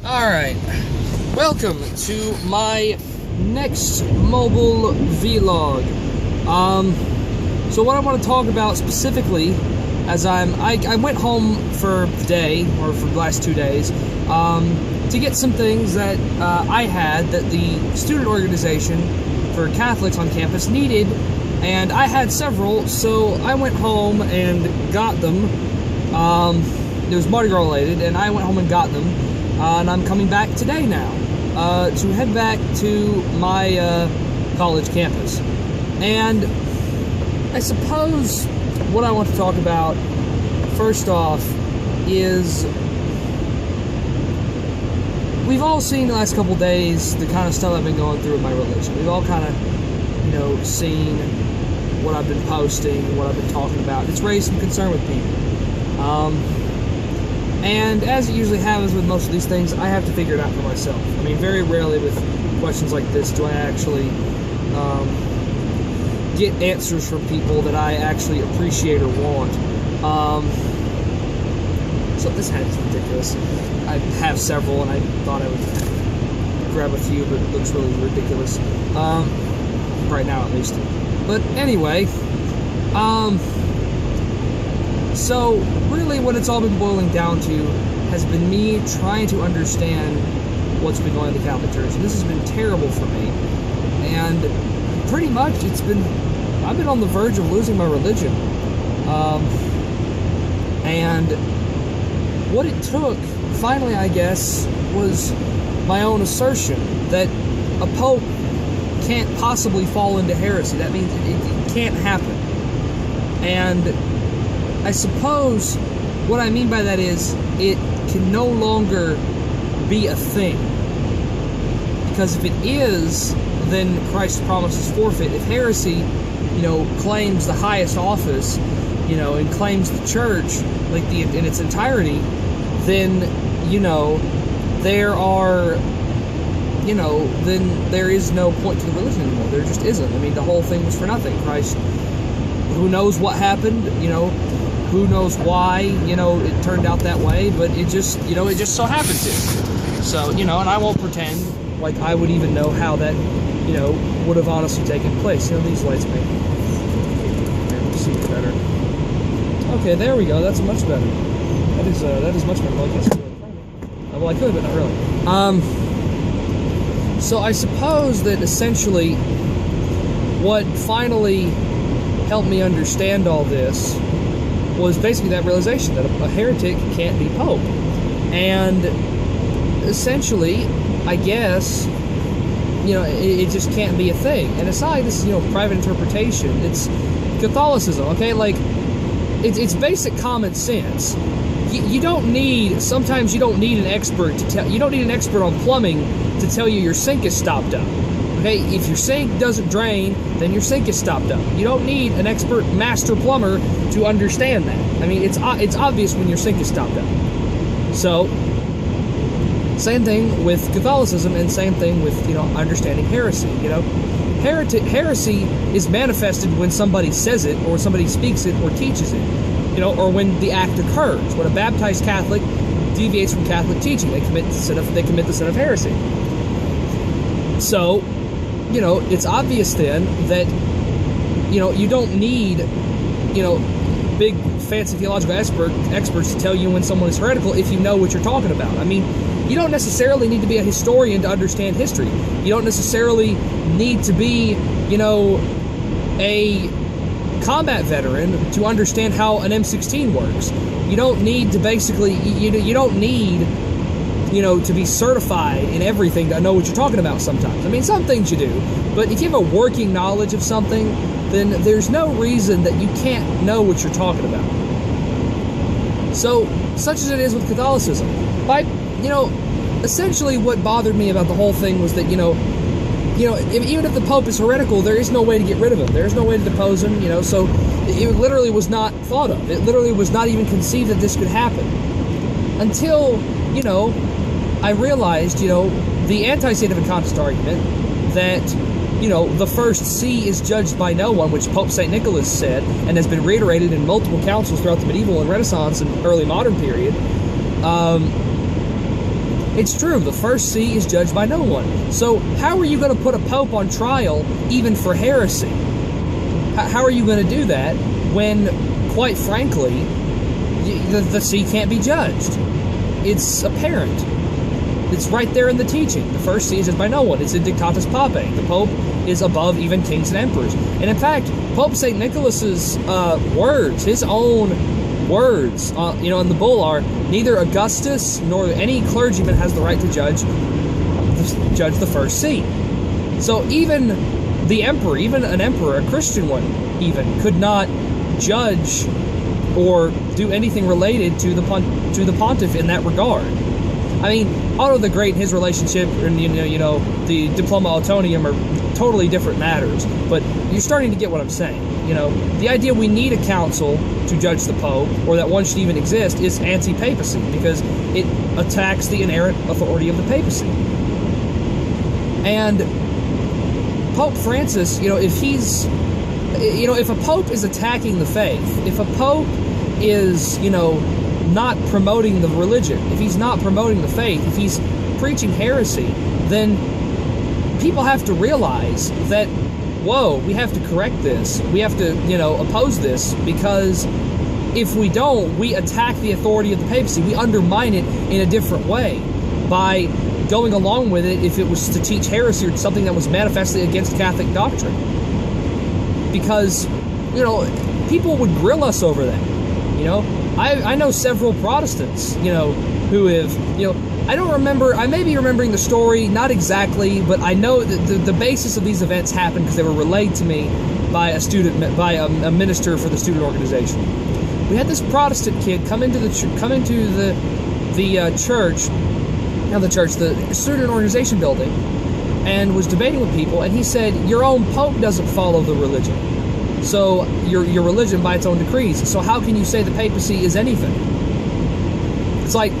Alright, welcome to my next mobile vlog. So what I want to talk about specifically, as I went home for the day, or for the last 2 days, to get some things that I had that the student organization for Catholics on campus needed, and I had several, so I went home and got them. It was Mardi Gras related, and I went home and got them. And I'm coming back today now to head back to my college campus. And I suppose what I want to talk about first off is we've all seen the last couple days the kind of stuff I've been going through with my religion. We've all kind of, seen what I've been posting, what I've been talking about. It's raised some concern with people. And as it usually happens with most of these things, I have to figure it out for myself. I mean, very rarely with questions like this do I actually get answers from people that I actually appreciate or want. So this hat is ridiculous. I have several, and I thought I would grab a few, but it looks really ridiculous. Right now, at least. But anyway, so, really what it's all been boiling down to has been me trying to understand what's been going on in the Catholic Church. And this has been terrible for me. And pretty much I've been on the verge of losing my religion. And what it took, finally I guess, was my own assertion that a pope can't possibly fall into heresy. That means it can't happen. And I suppose what I mean by that is it can no longer be a thing. Because if it is, then Christ's promise is forfeit. If heresy, claims the highest office, and claims the church, in its entirety, then, then there is no point to the religion anymore. There just isn't. I mean, the whole thing was for nothing. Christ, who knows what happened, who knows why, it turned out that way, but it just so happened to. So, and I won't pretend like I would even know how that, would have honestly taken place. These lights make see it better. Okay, there we go. That's much better. That is much better. Well, I guess well, I could, but not really. So I suppose that essentially what finally helped me understand all this was basically that realization that a heretic can't be pope. And essentially, I guess, it just can't be a thing. And aside, this is, private interpretation. It's Catholicism, okay? It's basic common sense. Sometimes you don't need an expert to tell, you don't need an expert on plumbing to tell you your sink is stopped up. Okay, if your sink doesn't drain, then your sink is stopped up. You don't need an expert master plumber to understand that. I mean, it's obvious when your sink is stopped up. So, same thing with Catholicism, and same thing with, understanding heresy. Heresy is manifested when somebody says it, or somebody speaks it, or teaches it, or when the act occurs. When a baptized Catholic deviates from Catholic teaching, they commit the sin of heresy. So, it's obvious then that, you don't need, big fancy theological experts to tell you when someone is heretical if you know what you're talking about. I mean, you don't necessarily need to be a historian to understand history. You don't necessarily need to be, a combat veteran to understand how an M16 works. You don't need to basically, you don't need, to be certified in everything to know what you're talking about sometimes. I mean, some things you do, but if you have a working knowledge of something, then there's no reason that you can't know what you're talking about. So, such as it is with Catholicism. Essentially what bothered me about the whole thing was that, even if the Pope is heretical, there is no way to get rid of him. There is no way to depose him, so it literally was not thought of. It literally was not even conceived that this could happen. Until, I realized, the anti-state of incontest argument that, the first see is judged by no one, which Pope St. Nicholas said, and has been reiterated in multiple councils throughout the medieval and Renaissance and early modern period, It's true, the first see is judged by no one. So how are you going to put a pope on trial even for heresy? How are you going to do that when, quite frankly, the see can't be judged? It's apparent. It's right there in the teaching. The first see is judged by no one. It's in Dictatus Papae. The Pope is above even kings and emperors. And in fact, Pope St. Nicholas's words, his own words, in the bull are, neither Augustus nor any clergyman has the right to judge the first see. So even the emperor, even an emperor, a Christian one even, could not judge or do anything related to the pontiff in that regard. I mean, Otto the Great and his relationship, and the Diploma Autonium are totally different matters. But you're starting to get what I'm saying. The idea we need a council to judge the Pope, or that one should even exist, is anti-papacy, because it attacks the inerrant authority of the papacy. And Pope Francis, if a pope is attacking the faith, if a pope is, not promoting the religion, if he's not promoting the faith, if he's preaching heresy, then people have to realize that, whoa, we have to correct this. We have to, oppose this, because if we don't, we attack the authority of the papacy. We undermine it in a different way by going along with it if it was to teach heresy or something that was manifestly against Catholic doctrine. Because, people would grill us over that. I know several Protestants, who have, I don't remember, I may be remembering the story, not exactly, but I know that the basis of these events happened because they were relayed to me by a minister for the student organization. We had this Protestant kid come into the student organization building, and was debating with people, and he said, your own Pope doesn't follow the religion. So your religion by its own decrees. So how can you say the papacy is anything? It's like,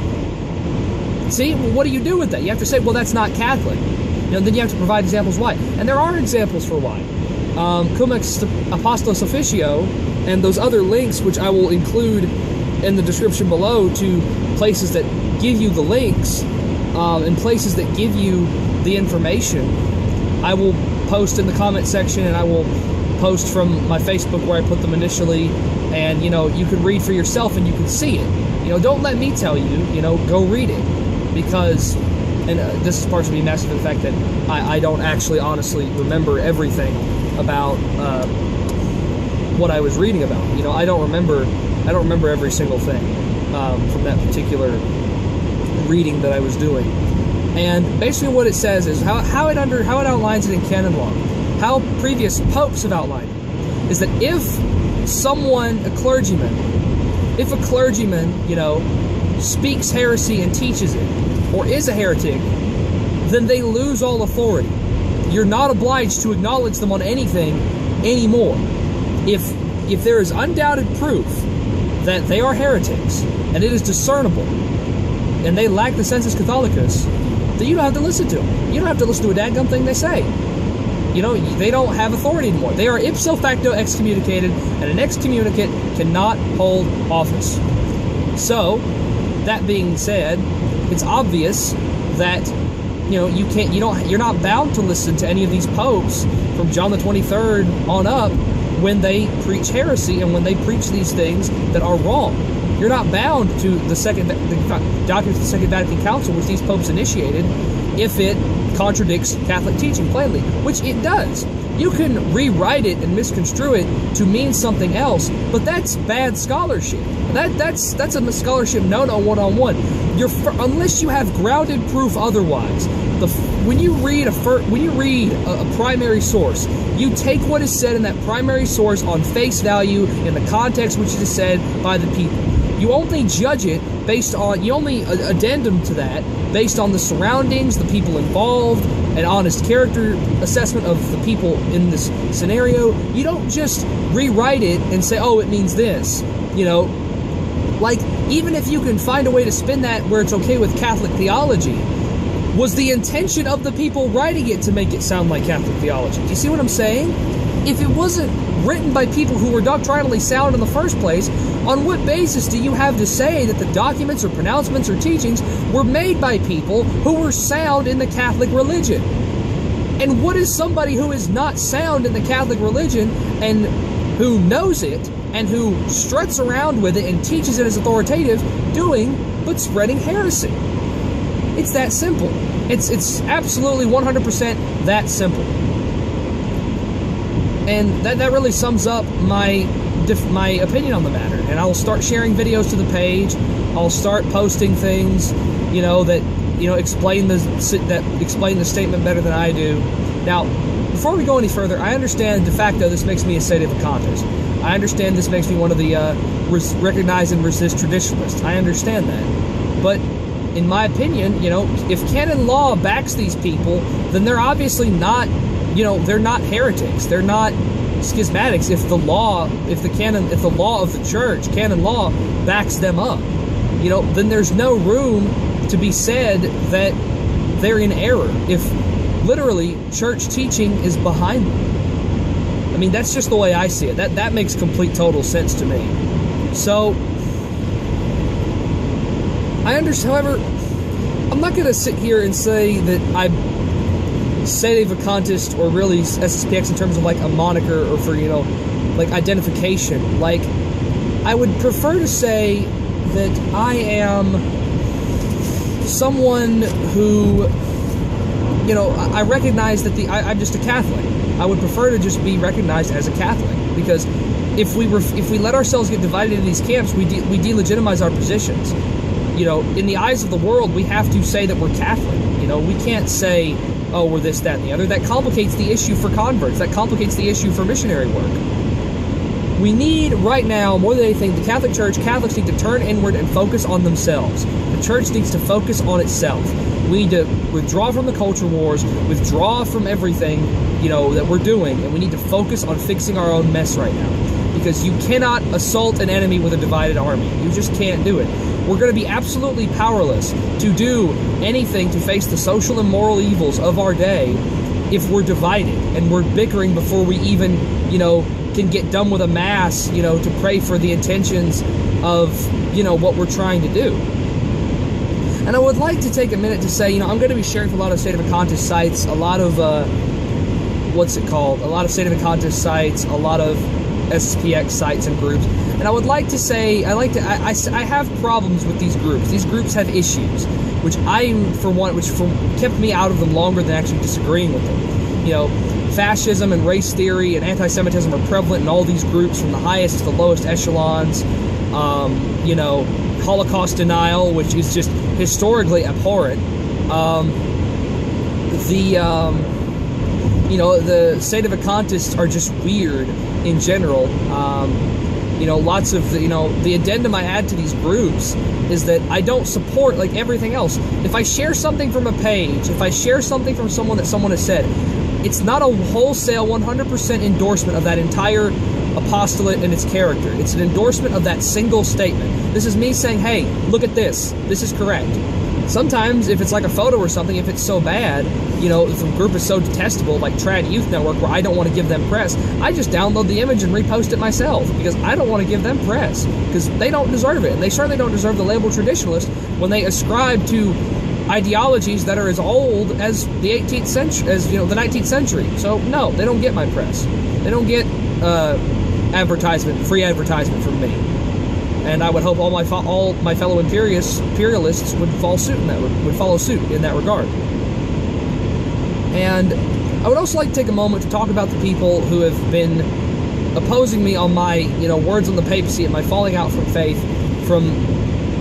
see, well, what do you do with that? You have to say, well, that's not Catholic. Then you have to provide examples why. And there are examples for why. Cum ex Apostolos Officio and those other links, which I will include in the description below, to places that give you the links and places that give you the information, I will post in the comment section, and I will post from my Facebook where I put them initially, and you can read for yourself and you can see it. Don't let me tell you, go read it, because, and this is partially massive in the fact that I don't actually honestly remember everything about what I was reading about. I don't remember every single thing from that particular reading that I was doing. And basically what it says is how it outlines it in canon law, how previous popes have outlined it, is that if a clergyman, speaks heresy and teaches it, or is a heretic, then they lose all authority. You're not obliged to acknowledge them on anything anymore. If there is undoubted proof that they are heretics, and it is discernible, and they lack the sensus Catholicus, then you don't have to listen to them. You don't have to listen to a dadgum thing they say. They don't have authority anymore. They are ipso facto excommunicated, and an excommunicate cannot hold office. So, that being said, it's obvious that you're not bound to listen to any of these popes from John the 23rd on up when they preach heresy and when they preach these things that are wrong. You're not bound to the documents of the Second Vatican Council, which these popes initiated, if it contradicts Catholic teaching plainly, which it does. You can rewrite it and misconstrue it to mean something else, but that's bad scholarship. That's a scholarship no-no one-on-one. Unless you have grounded proof otherwise. When you read a primary source, you take what is said in that primary source on face value in the context which it is said by the people. You only judge it you only addendum to that based on the surroundings, the people involved, an honest character assessment of the people in this scenario. You don't just rewrite it and say, oh, it means this. Even if you can find a way to spin that where it's okay with Catholic theology, was the intention of the people writing it to make it sound like Catholic theology? Do you see what I'm saying? If it wasn't written by people who were doctrinally sound in the first place, On what basis do you have to say that the documents or pronouncements or teachings were made by people who were sound in the Catholic religion? And what is somebody who is not sound in the Catholic religion and who knows it and who struts around with it and teaches it as authoritative doing but spreading heresy? It's that simple. It's absolutely 100% that simple. And that really sums up my opinion on the matter. And I'll start sharing videos to the page. I'll start posting things, that explain the statement better than I do. Now, before we go any further, I understand de facto this makes me a sedevacantist. I understand this makes me one of the recognize and resist traditionalists. I understand that. But in my opinion, if canon law backs these people, then they're obviously not, they're not heretics. They're not schismatics. If the law of the church, canon law, backs them up, then there's no room to be said that they're in error. If literally church teaching is behind them. I mean, that's just the way I see it. That makes complete total sense to me. So I understand. However, I'm not going to sit here and say that I'm sedevacantist or really SSPX in terms of like a moniker or for like identification. Like, I would prefer to say that I am someone who, I recognize that I'm just a Catholic. I would prefer to just be recognized as a Catholic, because if we let ourselves get divided into these camps, we delegitimize our positions. In the eyes of the world, we have to say that we're Catholic. We can't say, oh, we're this, that, and the other. That complicates the issue for converts. That complicates the issue for missionary work. We need, right now, more than anything, the Catholic Church, Catholics need to turn inward and focus on themselves. The Church needs to focus on itself. We need to withdraw from the culture wars, withdraw from everything, that we're doing, and we need to focus on fixing our own mess right now. Because you cannot assault an enemy with a divided army. You just can't do it. We're going to be absolutely powerless to do anything to face the social and moral evils of our day if we're divided and we're bickering before we even, can get done with a mass, to pray for the intentions of, what we're trying to do. And I would like to take a minute to say, I'm going to be sharing for a lot of sedevacantist sites, a lot of, a lot of sedevacantist sites, a lot of SSPX sites and groups. And I would like to say, I have problems with these groups. These groups have issues, which kept me out of them longer than actually disagreeing with them. Fascism and race theory and anti-Semitism are prevalent in all these groups, from the highest to the lowest echelons. Holocaust denial, which is just historically abhorrent. The sedevacantists are just weird in general. Lots of the addendum I add to these groups is that I don't support like everything else. If I share something from a page, if I share something from someone that someone has said, it's not a wholesale 100% endorsement of that entire apostolate and its character. It's an endorsement of that single statement. This is me saying, hey, look at this. This is correct. Sometimes, if it's like a photo or something, if it's so bad, if a group is so detestable, like Trad Youth Network, where I don't want to give them press, I just download the image and repost it myself, because I don't want to give them press, because they don't deserve it. And they certainly don't deserve the label traditionalist when they ascribe to ideologies that are as old as the 18th century, as the 19th century. So no, they don't get my press. They don't get free advertisement from me. And I would hope all my fellow imperialists would follow suit in that regard. And I would also like to take a moment to talk about the people who have been opposing me on my words on the papacy and my falling out from faith from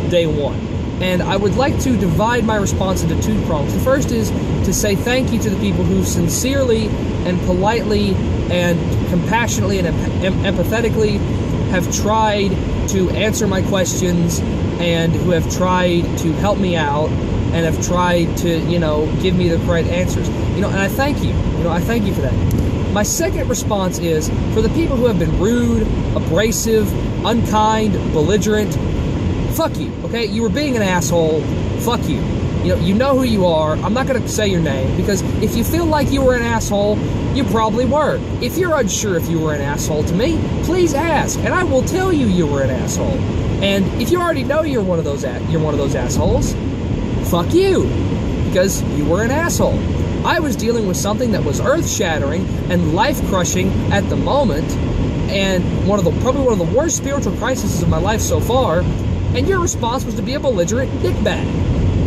day one. And I would like to divide my response into two prongs. The first is to say thank you to the people who sincerely and politely and compassionately and empathetically have tried to answer my questions, and who have tried to help me out, and have tried to, give me the correct answers. And I thank you. I thank you for that. My second response is for the people who have been rude, abrasive, unkind, belligerent. Fuck you, okay? You were being an asshole. Fuck you. You know who you are. I'm not going to say your name, because if you feel like you were an asshole, you probably were. If you're unsure if you were an asshole to me, please ask, and I will tell you you were an asshole. And if you already know you're one of those assholes, fuck you, because you were an asshole. I was dealing with something that was earth-shattering and life-crushing at the moment, and probably one of the worst spiritual crises of my life so far, and your response was to be a belligerent dickbag.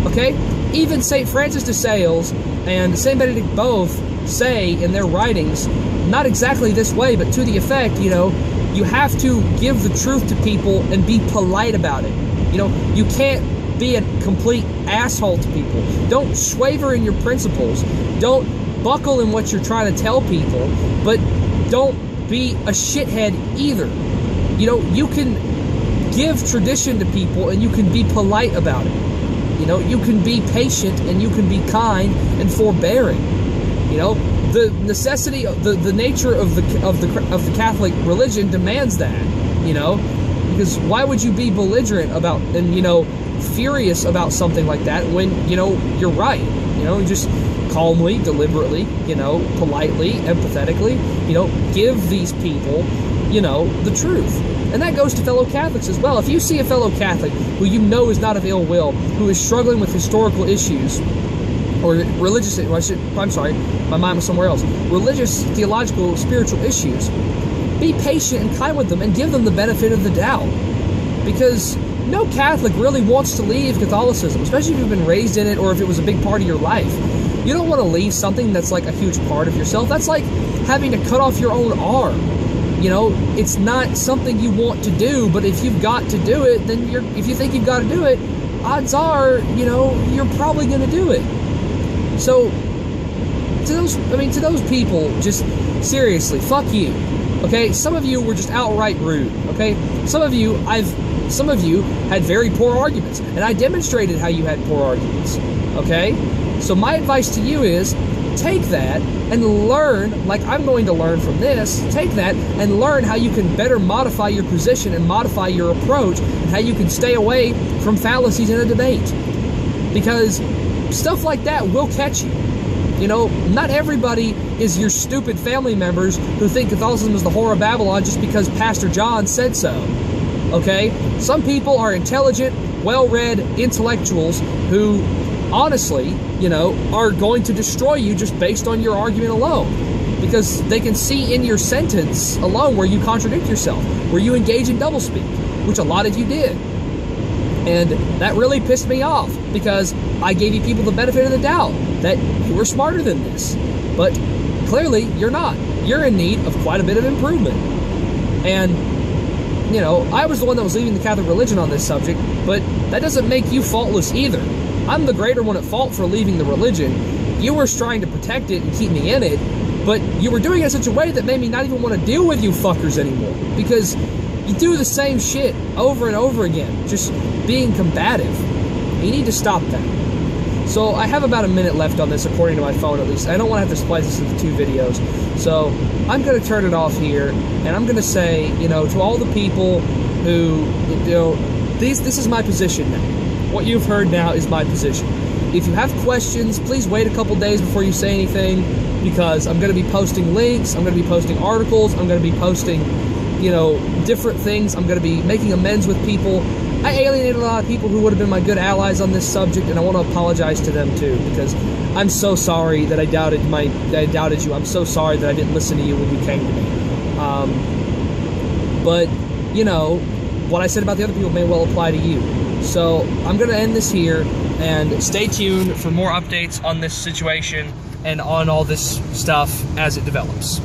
Okay? Even St. Francis de Sales and St. Benedict both say in their writings, not exactly this way, but to the effect, you have to give the truth to people and be polite about it. You can't be a complete asshole to people. Don't swaver in your principles. Don't buckle in what you're trying to tell people, but don't be a shithead either. You can give tradition to people and you can be polite about it. You can be patient and you can be kind and forbearing. The necessity, the nature of the Catholic religion demands that. Because why would you be belligerent about and furious about something like that when you're right? Just calmly, deliberately, politely, empathetically, give these people, the truth. And that goes to fellow Catholics as well. If you see a fellow Catholic who is not of ill will, who is struggling with historical issues, or religious, my mind was somewhere else, religious, theological, spiritual issues, be patient and kind with them and give them the benefit of the doubt. Because no Catholic really wants to leave Catholicism, especially if you've been raised in it or if it was a big part of your life. You don't want to leave something that's like a huge part of yourself. That's like having to cut off your own arm. It's not something you want to do, but if you've got to do it, then if you think you've got to do it, odds are, you're probably going to do it. So, to those people, just seriously, fuck you. Okay? Some of you were just outright rude. Okay? Some of you had very poor arguments, and I demonstrated how you had poor arguments. Okay? So my advice to you is, take that and learn, like I'm going to learn from this, take that and learn how you can better modify your position and modify your approach, and how you can stay away from fallacies in a debate. Because stuff like that will catch you. Not everybody is your stupid family members who think Catholicism is the whore of Babylon just because Pastor John said so. Okay? Some people are intelligent, well-read intellectuals who, honestly, are going to destroy you just based on your argument alone. Because they can see in your sentence alone where you contradict yourself, where you engage in doublespeak, which a lot of you did. And that really pissed me off, because I gave you people the benefit of the doubt that you were smarter than this. But clearly, you're not. You're in need of quite a bit of improvement. And, I was the one that was leaving the Catholic religion on this subject, but that doesn't make you faultless either. I'm the greater one at fault for leaving the religion. You were trying to protect it and keep me in it, but you were doing it in such a way that made me not even want to deal with you fuckers anymore. Because you do the same shit over and over again, just being combative. You need to stop that. So I have about a minute left on this, according to my phone at least. I don't want to have to splice this into 2 videos. So I'm going to turn it off here, and I'm going to say, to all the people who, this is my position now. What you've heard now is my position. If you have questions, please wait a couple days before you say anything, because I'm going to be posting links, I'm going to be posting articles, I'm going to be posting, different things. I'm going to be making amends with people. I alienated a lot of people who would have been my good allies on this subject, and I want to apologize to them too, because I'm so sorry that I doubted you. I'm so sorry that I didn't listen to you when you came to me. But what I said about the other people may well apply to you. So I'm going to end this here, and stay tuned for more updates on this situation and on all this stuff as it develops.